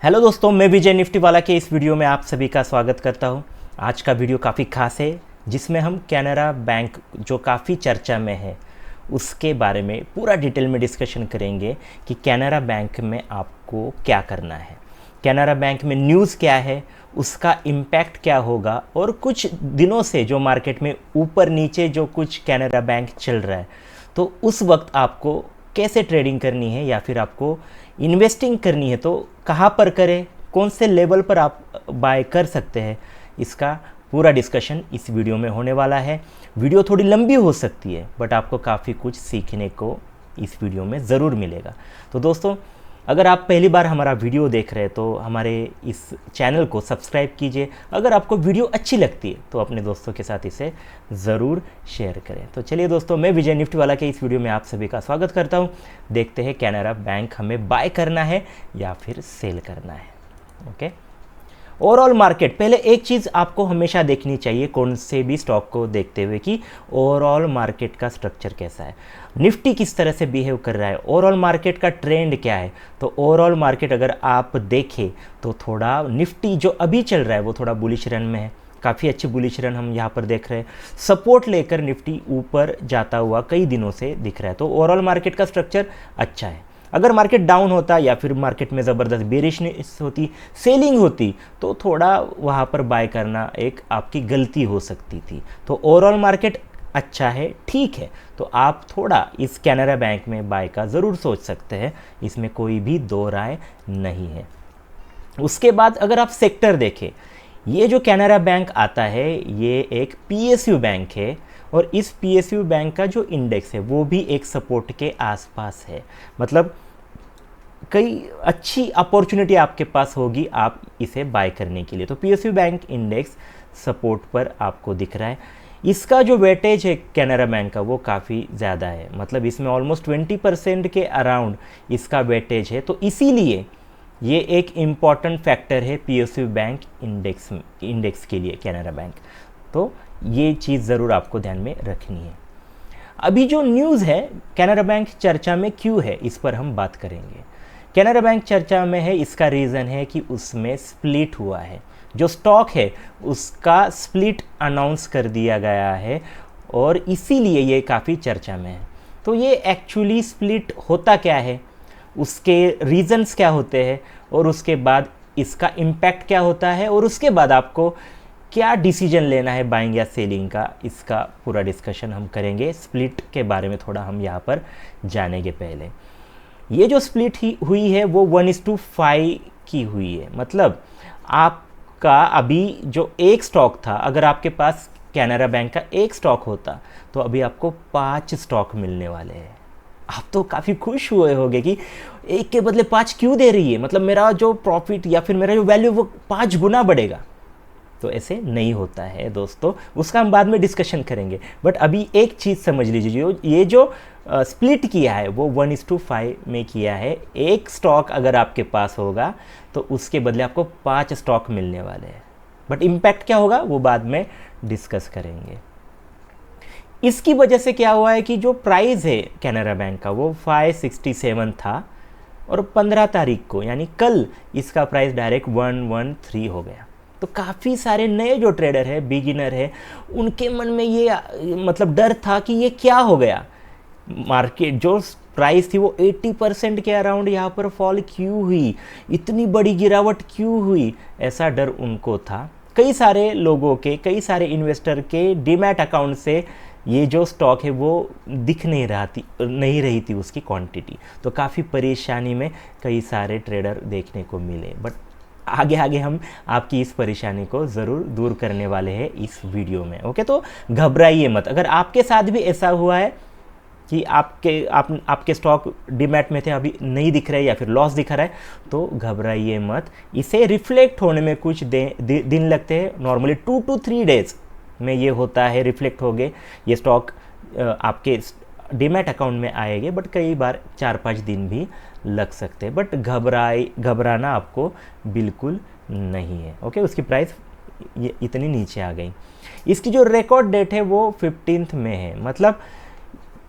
Hello दोस्तों, मैं विजय Nifty वाला के इस वीडियो में आप सभी का स्वागत करता हूं। आज का वीडियो काफ़ी खास है जिसमें हम कैनरा बैंक जो काफ़ी चर्चा में है उसके बारे में पूरा डिटेल में डिस्कशन करेंगे कि कैनरा बैंक में आपको क्या करना है, कैनरा बैंक में न्यूज़ क्या है, उसका इम्पैक्ट क्या होगा और कुछ दिनों से जो मार्केट में ऊपर नीचे जो कुछ कैनरा बैंक चल रहा है तो उस वक्त आपको कैसे ट्रेडिंग करनी है या फिर आपको इन्वेस्टिंग करनी है तो कहाँ पर करें, कौन से लेवल पर आप बाय कर सकते हैं, इसका पूरा डिस्कशन इस वीडियो में होने वाला है। वीडियो थोड़ी लंबी हो सकती है बट आपको काफ़ी कुछ सीखने को इस वीडियो में ज़रूर मिलेगा। तो दोस्तों, अगर आप पहली बार हमारा वीडियो देख रहे हैं तो हमारे इस चैनल को सब्सक्राइब कीजिए। अगर आपको वीडियो अच्छी लगती है तो अपने दोस्तों के साथ इसे ज़रूर शेयर करें। तो चलिए दोस्तों, मैं विजय निफ्टी वाला के इस वीडियो में आप सभी का स्वागत करता हूं। देखते हैं कैनरा बैंक हमें बाय करना है या फिर सेल करना है। ओके, ओवरऑल मार्केट, पहले एक चीज़ आपको हमेशा देखनी चाहिए कौन से भी स्टॉक को देखते हुए कि ओवरऑल मार्केट का स्ट्रक्चर कैसा है, निफ्टी किस तरह से बिहेव कर रहा है, ओवरऑल मार्केट का ट्रेंड क्या है। तो ओवरऑल मार्केट अगर आप देखें तो थोड़ा निफ्टी जो अभी चल रहा है वो थोड़ा बुलिश रन में है, काफ़ी अच्छी बुलिश रन हम यहाँ पर देख रहे हैं। सपोर्ट लेकर निफ्टी ऊपर जाता हुआ कई दिनों से दिख रहा है। तो ओवरऑल मार्केट का स्ट्रक्चर अच्छा है। अगर मार्केट डाउन होता या फिर मार्केट में ज़बरदस्त बेरिशनेस होती, सेलिंग होती, तो थोड़ा वहाँ पर बाय करना एक आपकी गलती हो सकती थी। तो ओवरऑल मार्केट अच्छा है, ठीक है, तो आप थोड़ा इस कैनरा बैंक में बाय का ज़रूर सोच सकते हैं, इसमें कोई भी दो राय नहीं है। उसके बाद अगर आप सेक्टर देखें, ये जो कैनरा बैंक आता है ये एक पीएसयू बैंक है और इस पीएसयू बैंक का जो इंडेक्स है वो भी एक सपोर्ट के आसपास है। मतलब कई अच्छी अपॉर्चुनिटी आपके पास होगी आप इसे बाय करने के लिए। तो पीएसयू बैंक इंडेक्स सपोर्ट पर आपको दिख रहा है। इसका जो वेटेज है कैनरा बैंक का वो काफ़ी ज़्यादा है, मतलब इसमें ऑलमोस्ट 20% के अराउंड इसका वेटेज है। तो इसीलिए ये एक इम्पॉर्टेंट फैक्टर है पीएसयू बैंक इंडेक्स के लिए कैनरा बैंक। तो ये चीज़ ज़रूर आपको ध्यान में रखनी है। अभी जो न्यूज़ है कैनरा बैंक चर्चा में क्यों है इस पर हम बात करेंगे। कैनरा बैंक चर्चा में है, इसका रीज़न है कि उसमें स्प्लिट हुआ है, जो स्टॉक है उसका स्प्लिट अनाउंस कर दिया गया है और इसीलिए ये काफ़ी चर्चा में है। तो ये एक्चुअली स्प्लिट होता क्या है, उसके रीज़न्स क्या होते हैं और उसके बाद इसका इम्पैक्ट क्या होता है और उसके बाद आपको क्या डिसीजन लेना है बाइंग या सेलिंग का, इसका पूरा डिस्कशन हम करेंगे। स्प्लिट के बारे में थोड़ा हम यहाँ पर जानेंगे। पहले ये जो स्प्लिट हुई है वो 1:5 की हुई है। मतलब आपका अभी जो एक स्टॉक था, अगर आपके पास कैनरा बैंक का एक स्टॉक होता तो अभी आपको 5 स्टॉक मिलने वाले हैं। आप तो काफ़ी खुश हुए होंगे कि एक के बदले 5 क्यों दे रही है, मतलब मेरा जो प्रॉफिट या फिर मेरा जो वैल्यू वो 5 गुना बढ़ेगा। तो ऐसे नहीं होता है दोस्तों, उसका हम बाद में डिस्कशन करेंगे। बट अभी एक चीज़ समझ लीजिए, ये जो स्प्लिट किया है वो 1:5 में किया है। एक स्टॉक अगर आपके पास होगा तो उसके बदले आपको 5 स्टॉक मिलने वाले हैं। बट इम्पैक्ट क्या होगा वो बाद में डिस्कस करेंगे। इसकी वजह से क्या हुआ है कि जो प्राइस है कैनरा बैंक का वो 567 था और 15 तारीख को यानी कल इसका प्राइस डायरेक्ट 113 हो गया। तो काफ़ी सारे नए जो ट्रेडर है, बिगिनर है, उनके मन में ये मतलब डर था कि ये क्या हो गया, मार्केट जो प्राइस थी वो 80% के अराउंड यहाँ पर फॉल क्यों हुई, इतनी बड़ी गिरावट क्यों हुई, ऐसा डर उनको था। कई सारे लोगों के, कई सारे इन्वेस्टर के डीमैट अकाउंट से ये जो स्टॉक है वो दिख नहीं रही थी उसकी क्वांटिटी। तो काफ़ी परेशानी में कई सारे ट्रेडर देखने को मिले। बट आगे आगे हम आपकी इस परेशानी को ज़रूर दूर करने वाले हैं इस वीडियो में। ओके, तो घबराइए मत। अगर आपके साथ भी ऐसा हुआ है कि आपके स्टॉक डीमैट में थे अभी नहीं दिख रहे या फिर लॉस दिख रहा है तो घबराइए मत। इसे रिफ्लेक्ट होने में कुछ दिन लगते हैं, नॉर्मली 2 to 3 डेज में ये होता है, रिफ्लेक्ट हो गए ये स्टॉक आपके डीमैट अकाउंट में आएंगे। बट कई बार 4-5 दिन भी लग सकते हैं। बट घबराना आपको बिल्कुल नहीं है। ओके, उसकी प्राइस ये इतनी नीचे आ गई। इसकी जो रिकॉर्ड डेट है वो 15 में है, मतलब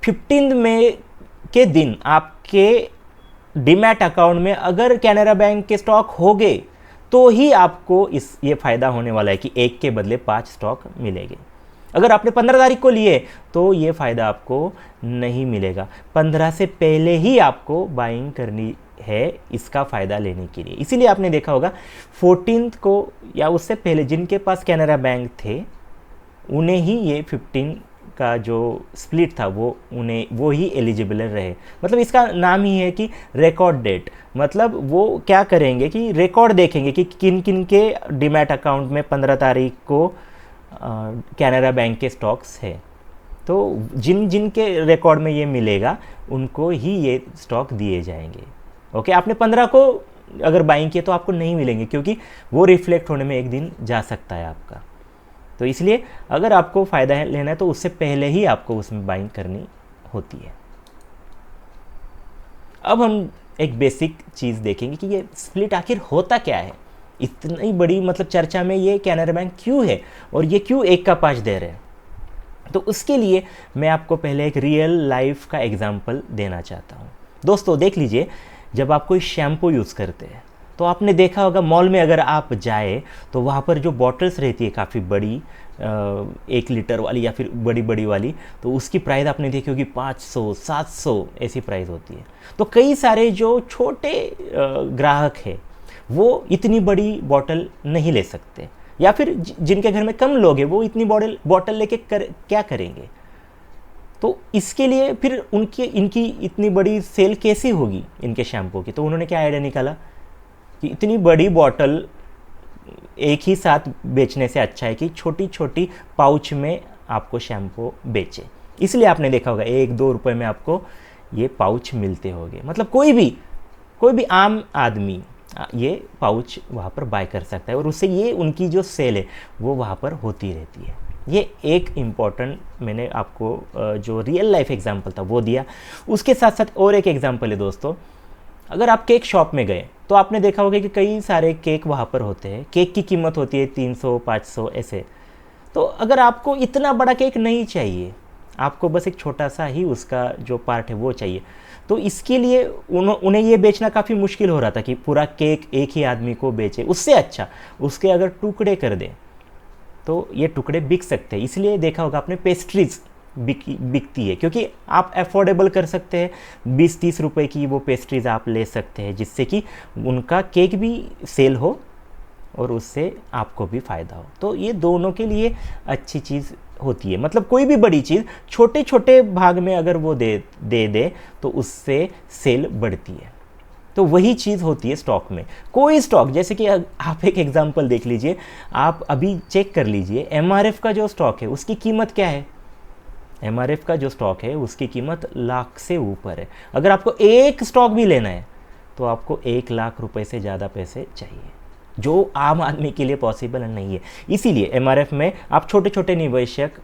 15 मई के दिन आपके डीमैट अकाउंट में अगर कैनरा बैंक के स्टॉक हो गए तो ही आपको ये फ़ायदा होने वाला है कि एक के बदले 5 स्टॉक मिलेंगे। अगर आपने 15 तारीख को लिए तो ये फ़ायदा आपको नहीं मिलेगा। 15 से पहले ही आपको बाइंग करनी है इसका फ़ायदा लेने के लिए। इसीलिए आपने देखा होगा 14 को या उससे पहले जिनके पास कैनरा बैंक थे उन्हें ही ये 15 का जो स्प्लिट था वो ही एलिजिबल रहे। मतलब इसका नाम ही है कि रिकॉर्ड डेट। मतलब वो क्या करेंगे कि रिकॉर्ड देखेंगे कि किन किन के डीमैट अकाउंट में 15 तारीख को कैनरा बैंक के स्टॉक्स है। तो जिन जिन के रिकॉर्ड में ये मिलेगा उनको ही ये स्टॉक दिए जाएंगे। ओके, आपने 15 को अगर बाइंग किए तो आपको नहीं मिलेंगे क्योंकि वो रिफ्लेक्ट होने में एक दिन जा सकता है आपका। तो इसलिए अगर आपको फ़ायदा लेना है तो उससे पहले ही आपको उसमें बाइंग करनी होती है। अब हम एक बेसिक चीज़ देखेंगे कि ये स्प्लिट आखिर होता क्या है। इतनी बड़ी मतलब चर्चा में ये कैनरा बैंक क्यों है और ये क्यों 1 का 5 दे रहे हैं। तो उसके लिए मैं आपको पहले एक रियल लाइफ का एग्जाम्पल देना चाहता हूँ। दोस्तों देख लीजिए, जब आप कोई शैम्पू यूज़ करते हैं तो आपने देखा होगा मॉल में अगर आप जाए तो वहाँ पर जो बॉटल्स रहती है काफ़ी बड़ी 1 लीटर वाली या फिर बड़ी बड़ी वाली, तो उसकी प्राइस आपने देखी होगी 500 700 ऐसी प्राइस होती है। तो कई सारे जो छोटे ग्राहक हैं वो इतनी बड़ी बॉटल नहीं ले सकते, या फिर जिनके घर में कम लोग हैं वो इतनी बॉटल लेके क्या करेंगे। तो इसके लिए फिर इनकी इतनी बड़ी सेल कैसी होगी इनके शैम्पू की। तो उन्होंने क्या आइडिया निकाला कि इतनी बड़ी बॉटल एक ही साथ बेचने से अच्छा है कि छोटी छोटी पाउच में आपको शैम्पू बेचे। इसलिए आपने देखा होगा 1-2 रुपए में आपको ये पाउच मिलते होंगे। मतलब कोई भी आम आदमी ये पाउच वहाँ पर बाय कर सकता है और उससे ये उनकी जो सेल है वो वहाँ पर होती रहती है। ये एक इम्पॉर्टेंट मैंने आपको जो रियल लाइफ एग्जांपल था वो दिया। उसके साथ साथ और एक एग्जांपल है दोस्तों, अगर आप केक शॉप में गए तो आपने देखा होगा कि कई सारे केक वहाँ पर होते हैं। केक की कीमत होती है 300-500 ऐसे। तो अगर आपको इतना बड़ा केक नहीं चाहिए, आपको बस एक छोटा सा ही उसका जो पार्ट है वो चाहिए, तो इसके लिए उन्हें ये बेचना काफ़ी मुश्किल हो रहा था कि पूरा केक एक ही आदमी को बेचे। उससे अच्छा उसके अगर टुकड़े कर दें तो ये टुकड़े बिक सकते हैं। इसलिए देखा होगा आपने पेस्ट्रीज बिकती है क्योंकि आप अफोर्डेबल कर सकते हैं। 20-30 रुपए की वो पेस्ट्रीज आप ले सकते हैं जिससे कि उनका केक भी सेल हो और उससे आपको भी फ़ायदा हो। तो ये दोनों के लिए अच्छी चीज़ होती है। मतलब कोई भी बड़ी चीज़ छोटे छोटे भाग में अगर वो दे तो उससे सेल बढ़ती है। तो वही चीज़ होती है स्टॉक में। कोई स्टॉक, जैसे कि आप एक एग्जांपल देख लीजिए, आप अभी चेक कर लीजिए एमआरएफ का जो स्टॉक है उसकी कीमत क्या है। एमआरएफ का जो स्टॉक है उसकी कीमत लाख से ऊपर है। अगर आपको एक स्टॉक भी लेना है तो आपको 1 लाख रुपए से ज़्यादा पैसे चाहिए, जो आम आदमी के लिए पॉसिबल नहीं है। इसीलिए एमआरएफ में आप छोटे छोटे निवेशक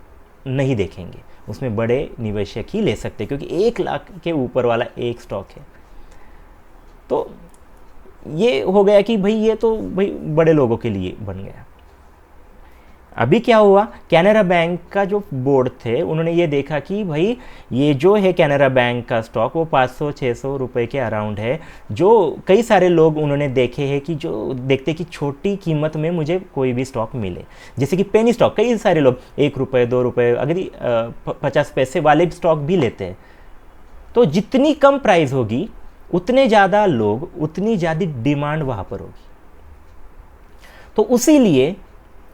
नहीं देखेंगे, उसमें बड़े निवेशक ही ले सकते हैं क्योंकि 1 लाख के ऊपर वाला एक स्टॉक है। तो ये हो गया कि भाई ये तो भाई बड़े लोगों के लिए बन गया। अभी क्या हुआ, कैनरा बैंक का जो बोर्ड थे उन्होंने ये देखा कि भाई ये जो है कैनरा बैंक का स्टॉक वो 500-600 रुपए के अराउंड है। जो कई सारे लोग उन्होंने देखे हैं कि जो देखते कि छोटी कीमत में मुझे कोई भी स्टॉक मिले, जैसे कि पेनी स्टॉक। कई सारे लोग 1 रुपये 2 रुपये अगर 50 पैसे वाले स्टॉक भी लेते हैं। तो जितनी कम प्राइस होगी उतने ज़्यादा लोग, उतनी ज़्यादा डिमांड वहाँ पर होगी। तो उसी लिए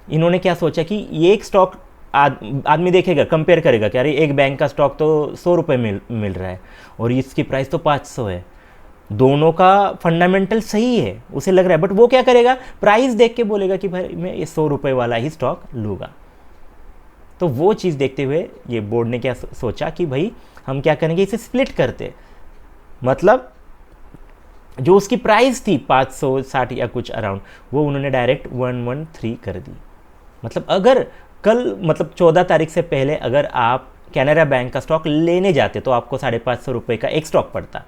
इन्होंने क्या सोचा कि ये एक स्टॉक आदमी देखेगा, कंपेयर करेगा कि अरे एक बैंक का स्टॉक तो 100 रुपये मिल रहा है और इसकी प्राइस तो 500 है, दोनों का फंडामेंटल सही है उसे लग रहा है। बट वो क्या करेगा, प्राइस देख के बोलेगा कि भाई मैं ये 100 रुपये वाला ही स्टॉक लूँगा। तो वो चीज़ देखते हुए ये बोर्ड ने क्या सोचा कि भाई हम क्या करेंगे, इसे स्प्लिट करते। मतलब जो उसकी प्राइस थी 560 या कुछ अराउंड, वो उन्होंने डायरेक्ट 113 कर दी। मतलब अगर कल मतलब 14 तारीख से पहले अगर आप कैनरा बैंक का स्टॉक लेने जाते तो आपको 550 रुपये का एक स्टॉक पड़ता।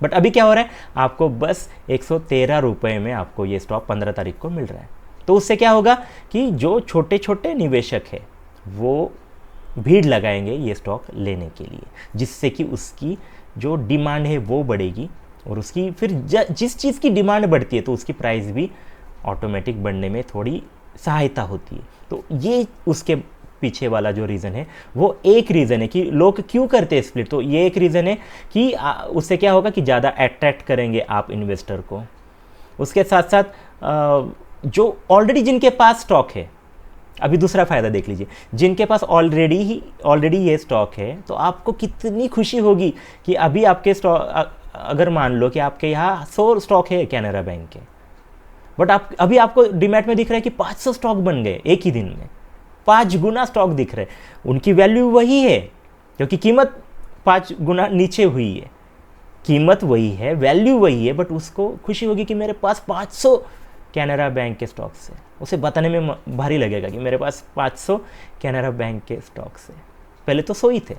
बट अभी क्या हो रहा है, आपको बस 113 रुपये में आपको ये स्टॉक 15 तारीख को मिल रहा है। तो उससे क्या होगा कि जो छोटे छोटे निवेशक है वो भीड़ लगाएंगे ये स्टॉक लेने के लिए, जिससे कि उसकी जो डिमांड है वो बढ़ेगी और उसकी फिर जिस चीज़ की डिमांड बढ़ती है तो उसकी प्राइस भी ऑटोमेटिक बढ़ने में थोड़ी सहायता होती है। तो ये उसके पीछे वाला जो रीज़न है वो एक रीज़न है कि लोग क्यों करते हैं स्प्लिट। तो ये एक रीज़न है कि उससे क्या होगा कि ज़्यादा अट्रैक्ट करेंगे आप इन्वेस्टर को। उसके साथ साथ जो ऑलरेडी जिनके पास स्टॉक है, अभी दूसरा फ़ायदा देख लीजिए, जिनके पास ऑलरेडी ये स्टॉक है तो आपको कितनी खुशी होगी कि अभी आपके स्टॉक, अगर मान लो कि आपके यहाँ 100 स्टॉक है कैनरा बैंक के, बट अभी आपको डीमैट में दिख रहा है कि 500 स्टॉक बन गए एक ही दिन में, 5 गुना स्टॉक दिख रहे हैं। उनकी वैल्यू वही है क्योंकि कीमत 5 गुना नीचे हुई है, कीमत वही है, वैल्यू वही है, बट उसको खुशी होगी कि मेरे पास 500 कैनरा बैंक के स्टॉक्स है। उसे बताने में भारी लगेगा कि मेरे पास 500 कैनरा बैंक के स्टॉक्स है, पहले तो 100 ही थे।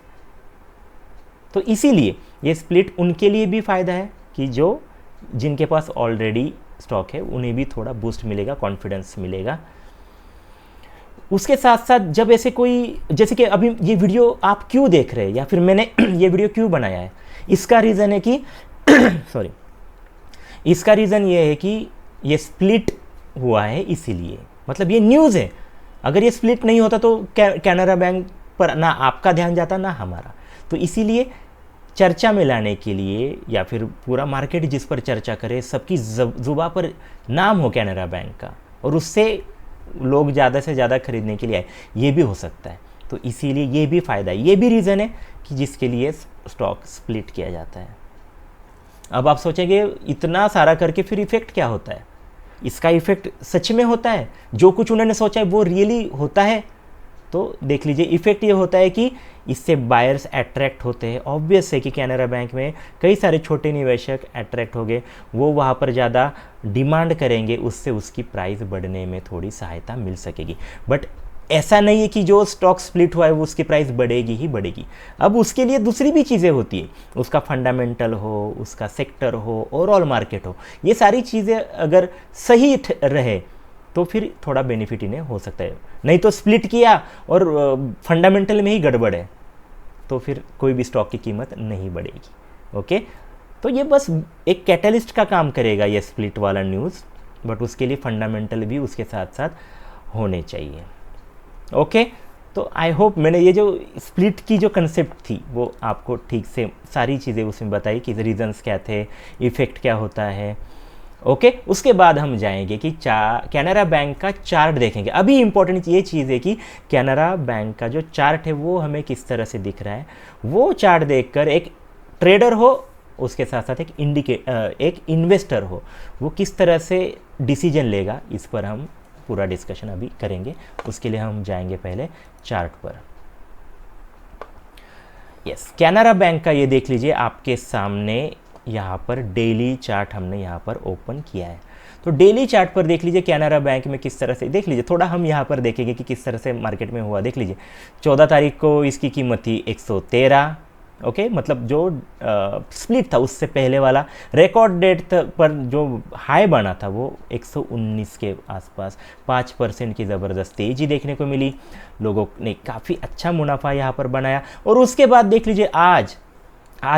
तो इसीलिए ये स्प्लिट उनके लिए भी फ़ायदा है कि जो जिनके पास ऑलरेडी स्टॉक है उन्हें भी थोड़ा बूस्ट मिलेगा, कॉन्फिडेंस मिलेगा। उसके साथ साथ जब ऐसे कोई, जैसे कि अभी ये वीडियो आप क्यों देख रहे हैं या फिर मैंने ये वीडियो क्यों बनाया है, इसका रीज़न है कि सॉरी, इसका रीज़न ये है कि ये स्प्लिट हुआ है इसीलिए, मतलब ये न्यूज़ है। अगर ये स्प्लिट नहीं होता तो कैनरा बैंक पर ना आपका ध्यान जाता ना हमारा। तो इसीलिए चर्चा में लाने के लिए या फिर पूरा मार्केट जिस पर चर्चा करे, सबकी जुबा पर नाम हो कैनरा बैंक का और उससे लोग ज़्यादा से ज़्यादा खरीदने के लिए आए, ये भी हो सकता है। तो इसीलिए ये भी फ़ायदा है, ये भी रीज़न है कि जिसके लिए स्टॉक स्प्लिट किया जाता है। अब आप सोचेंगे इतना सारा करके फिर इफ़ेक्ट क्या होता है? इसका इफ़ेक्ट सच में होता है? जो कुछ उन्होंने सोचा है वो रियली होता है? तो देख लीजिए, इफ़ेक्ट ये होता है कि इससे बायर्स अट्रैक्ट होते हैं। ऑब्वियस है कि कैनरा बैंक में कई सारे छोटे निवेशक अट्रैक्ट हो गए, वो वहाँ पर ज़्यादा डिमांड करेंगे, उससे उसकी प्राइस बढ़ने में थोड़ी सहायता मिल सकेगी। बट ऐसा नहीं है कि जो स्टॉक स्प्लिट हुआ है वो उसकी प्राइस बढ़ेगी ही बढ़ेगी। अब उसके लिए दूसरी भी चीज़ें होती है, उसका फंडामेंटल हो, उसका सेक्टर हो, ओवरऑल मार्केट हो, ये सारी चीज़ें अगर सही रहे तो फिर थोड़ा बेनिफिट इन्हें हो सकता है। नहीं तो स्प्लिट किया और फंडामेंटल में ही गड़बड़ है तो फिर कोई भी स्टॉक की कीमत नहीं बढ़ेगी। ओके, तो ये बस एक कैटलिस्ट का काम करेगा ये स्प्लिट वाला न्यूज़, बट उसके लिए फंडामेंटल भी उसके साथ साथ होने चाहिए। ओके, तो आई होप मैंने ये जो स्प्लिट की जो कंसेप्ट थी वो आपको ठीक से सारी चीज़ें उसमें बताई कि रीजंस क्या थे, इफ़ेक्ट क्या होता है। ओके, उसके बाद हम जाएंगे कि कैनरा बैंक का चार्ट देखेंगे। अभी इंपॉर्टेंट ये चीज़ है कि कैनरा बैंक का जो चार्ट है वो हमें किस तरह से दिख रहा है। वो चार्ट देखकर एक ट्रेडर हो, उसके साथ साथ एक इन्वेस्टर हो, वो किस तरह से डिसीजन लेगा, इस पर हम पूरा डिस्कशन अभी करेंगे। उसके लिए हम जाएंगे पहले चार्ट पर। यस, कैनरा बैंक का ये देख लीजिए आपके सामने, यहाँ पर डेली चार्ट हमने यहाँ पर ओपन किया है। तो डेली चार्ट पर देख लीजिए कैनरा बैंक में किस तरह से, देख लीजिए थोड़ा हम यहाँ पर देखेंगे कि किस तरह से मार्केट में हुआ। देख लीजिए 14 तारीख को इसकी कीमत थी 113। ओके, मतलब जो स्प्लिट था उससे पहले वाला रिकॉर्ड डेट पर जो हाई बना था वो 119 के आसपास, 5% की ज़बरदस्त तेज़ी देखने को मिली। लोगों ने काफ़ी अच्छा मुनाफा यहाँ पर बनाया। और उसके बाद देख लीजिए आज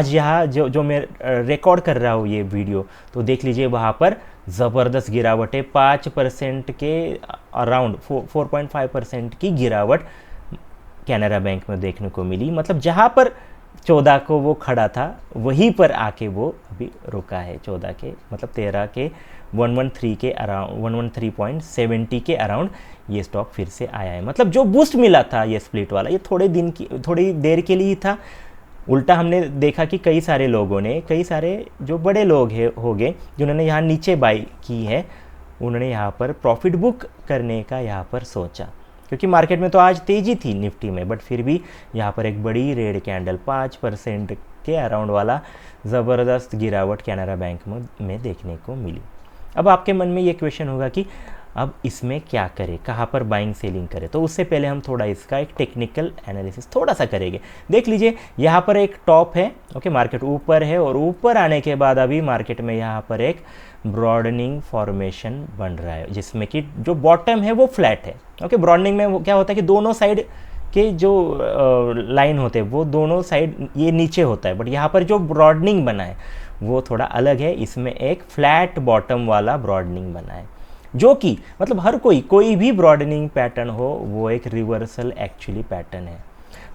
यहाँ जो मैं रिकॉर्ड कर रहा हूँ ये वीडियो, तो देख लीजिए वहाँ पर ज़बरदस्त गिरावट है, 5% के अराउंड 4.5% की गिरावट कैनरा बैंक में देखने को मिली। मतलब जहाँ पर 14 को वो खड़ा था वहीं पर आके वो अभी रुका है। 14 के मतलब 13 के 113 के अराउंड 113.70 के अराउंड ये स्टॉक फिर से आया है। मतलब जो बूस्ट मिला था ये स्प्लिट वाला, ये थोड़ी देर के लिए ही था। उल्टा हमने देखा कि कई सारे लोगों ने, कई सारे जो बड़े लोग हो गए जिन्होंने यहाँ नीचे बाई की है, उन्होंने यहाँ पर प्रॉफिट बुक करने का यहाँ पर सोचा, क्योंकि मार्केट में तो आज तेज़ी थी निफ्टी में, बट फिर भी यहाँ पर एक बड़ी रेड कैंडल 5% के अराउंड वाला ज़बरदस्त गिरावट कैनरा बैंक में देखने को मिली। अब आपके मन में ये क्वेश्चन होगा कि अब इसमें क्या करें, कहाँ पर बाइंग सेलिंग करें। तो उससे पहले हम थोड़ा इसका एक टेक्निकल एनालिसिस थोड़ा सा करेंगे। देख लीजिए यहाँ पर एक टॉप है, ओके, मार्केट ऊपर है और ऊपर आने के बाद अभी मार्केट में यहाँ पर एक ब्रॉडनिंग फॉर्मेशन बन रहा है, जिसमें कि जो बॉटम है वो फ्लैट है। ओके, ब्रॉडनिंग में वो क्या होता है कि दोनों साइड के जो लाइन होते हैं वो दोनों साइड ये नीचे होता है, बट यहाँ पर जो ब्रॉडनिंग बना है वो थोड़ा अलग है। इसमें एक फ्लैट बॉटम वाला ब्रॉडनिंग बना है, जो कि मतलब हर कोई भी ब्रॉडनिंग पैटर्न हो वो एक रिवर्सल एक्चुअली पैटर्न है।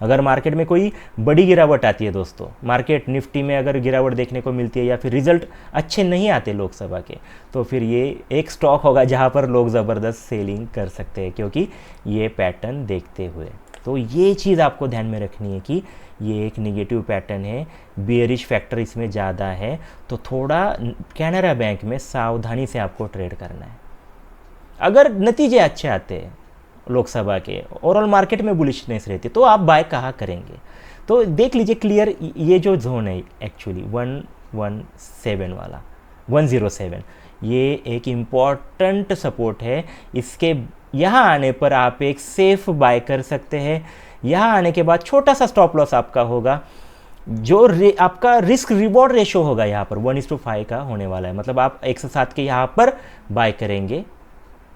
अगर मार्केट में कोई बड़ी गिरावट आती है दोस्तों, मार्केट निफ्टी में अगर गिरावट देखने को मिलती है या फिर रिजल्ट अच्छे नहीं आते लोकसभा के, तो फिर ये एक स्टॉक होगा जहाँ पर लोग ज़बरदस्त सेलिंग कर सकते हैं, क्योंकि ये पैटर्न देखते हुए। तो ये चीज़ आपको ध्यान में रखनी है कि ये एक निगेटिव पैटर्न है, बेयरिश फैक्टर इसमें ज़्यादा है, तो थोड़ा कैनरा बैंक में सावधानी से आपको ट्रेड करना है। अगर नतीजे अच्छे आते हैं लोकसभा के, ओवरऑल मार्केट में बुलिशनेस रहती है, तो आप बाय कहाँ करेंगे? तो देख लीजिए क्लियर, ये जो जोन है एक्चुअली 117 वाला 107, ये एक इम्पॉर्टेंट सपोर्ट है। इसके यहाँ आने पर आप एक सेफ बाय कर सकते हैं। यहाँ आने के बाद छोटा सा स्टॉप लॉस आपका होगा, जो आपका रिस्क रिवॉर्ड रेशो होगा यहाँ पर 1:5 का होने वाला है। मतलब आप 107 के यहाँ पर बाय करेंगे,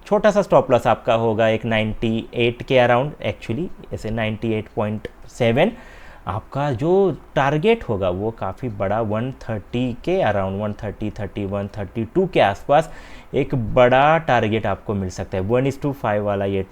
छोटा सा स्टॉप लॉस आपका होगा एक 98 के अराउंड, एक्चुअली ऐसे 98.7। आपका जो टारगेट होगा वो काफ़ी बड़ा 130 के अराउंड, 130, 31, 32 के आसपास एक बड़ा टारगेट आपको मिल सकता है। 1:5 वाला ये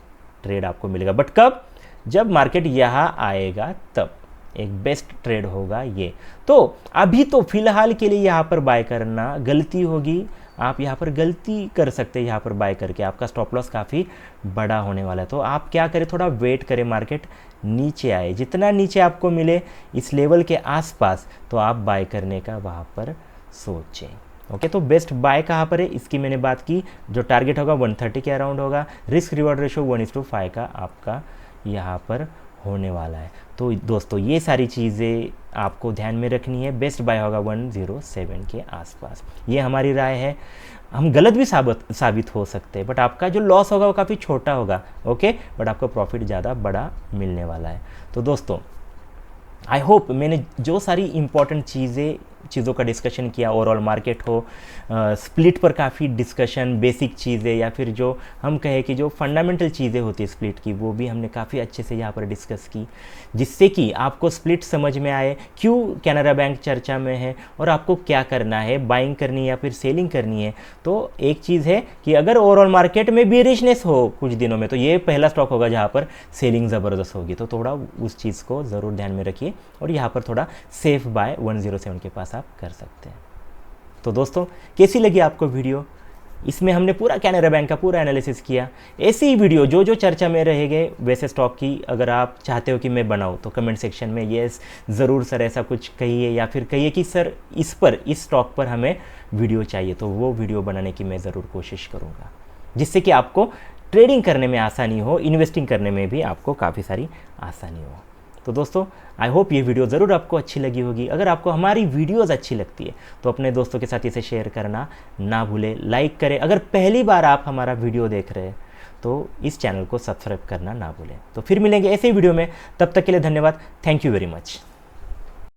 ट्रेड आपको मिलेगा, बट कब? जब मार्केट यहाँ आएगा तब एक बेस्ट ट्रेड होगा ये। तो अभी तो फिलहाल के लिए यहाँ पर बाय करना गलती होगी, आप यहाँ पर गलती कर सकते हैं। यहाँ पर बाय करके आपका स्टॉप लॉस काफ़ी बड़ा होने वाला है। तो आप क्या करें, थोड़ा वेट करें, मार्केट नीचे आए, जितना नीचे आपको मिले इस लेवल के आसपास, तो आप बाय करने का वहाँ पर सोचें। ओके, तो बेस्ट बाय कहाँ पर है इसकी मैंने बात की। जो टारगेट होगा 130 के अराउंड होगा, रिस्क रिवॉर्ड रेशो 1:5 का आपका यहाँ पर होने वाला है। तो दोस्तों ये सारी चीज़ें आपको ध्यान में रखनी है। बेस्ट बाय होगा 107 के आसपास, ये हमारी राय है। हम गलत भी साबित हो सकते हैं, बट आपका जो लॉस होगा वो काफ़ी छोटा होगा, ओके, बट आपको प्रॉफिट ज़्यादा बड़ा मिलने वाला है। तो दोस्तों आई होप मैंने जो सारी इंपॉर्टेंट चीज़ों का डिस्कशन किया, ओवरऑल मार्केट हो, स्प्लिट पर काफ़ी डिस्कशन, बेसिक चीज़ें या फिर जो हम कहें कि जो फंडामेंटल चीज़ें होती है स्प्लिट की, वो भी हमने काफ़ी अच्छे से यहाँ पर डिस्कस की, जिससे कि आपको स्प्लिट समझ में आए, क्यों कैनरा बैंक चर्चा में है और आपको क्या करना है, बाइंग करनी है या फिर सेलिंग करनी है। तो एक चीज़ है कि अगर ओवरऑल मार्केट में बेरिशनेस हो कुछ दिनों में, तो ये पहला स्टॉक होगा जहाँ पर सेलिंग ज़बरदस्त होगी। तो थोड़ा उस चीज़ को ज़रूर ध्यान में रखिए और यहाँ पर थोड़ा सेफ बाय 107 के पास आप कर सकते हैं। तो दोस्तों कैसी लगी आपको वीडियो? इसमें हमने पूरा कैनरा बैंक का पूरा एनालिसिस किया। ऐसी ही वीडियो जो चर्चा में रहेंगे वैसे स्टॉक की अगर आप चाहते हो कि मैं बनाऊं, तो कमेंट सेक्शन में यस ज़रूर सर ऐसा कुछ कहिए, या फिर कहिए कि सर इस स्टॉक पर हमें वीडियो चाहिए, तो वो वीडियो बनाने की मैं ज़रूर कोशिश करूँगा, जिससे कि आपको ट्रेडिंग करने में आसानी हो, इन्वेस्टिंग करने में भी आपको काफ़ी सारी आसानी हो। तो दोस्तों आई होप ये वीडियो ज़रूर आपको अच्छी लगी होगी। अगर आपको हमारी वीडियोज़ अच्छी लगती है तो अपने दोस्तों के साथ इसे शेयर करना ना भूलें, लाइक करें। अगर पहली बार आप हमारा वीडियो देख रहे हैं तो इस चैनल को सब्सक्राइब करना ना भूलें। तो फिर मिलेंगे ऐसे ही वीडियो में, तब तक के लिए धन्यवाद। Thank you very much.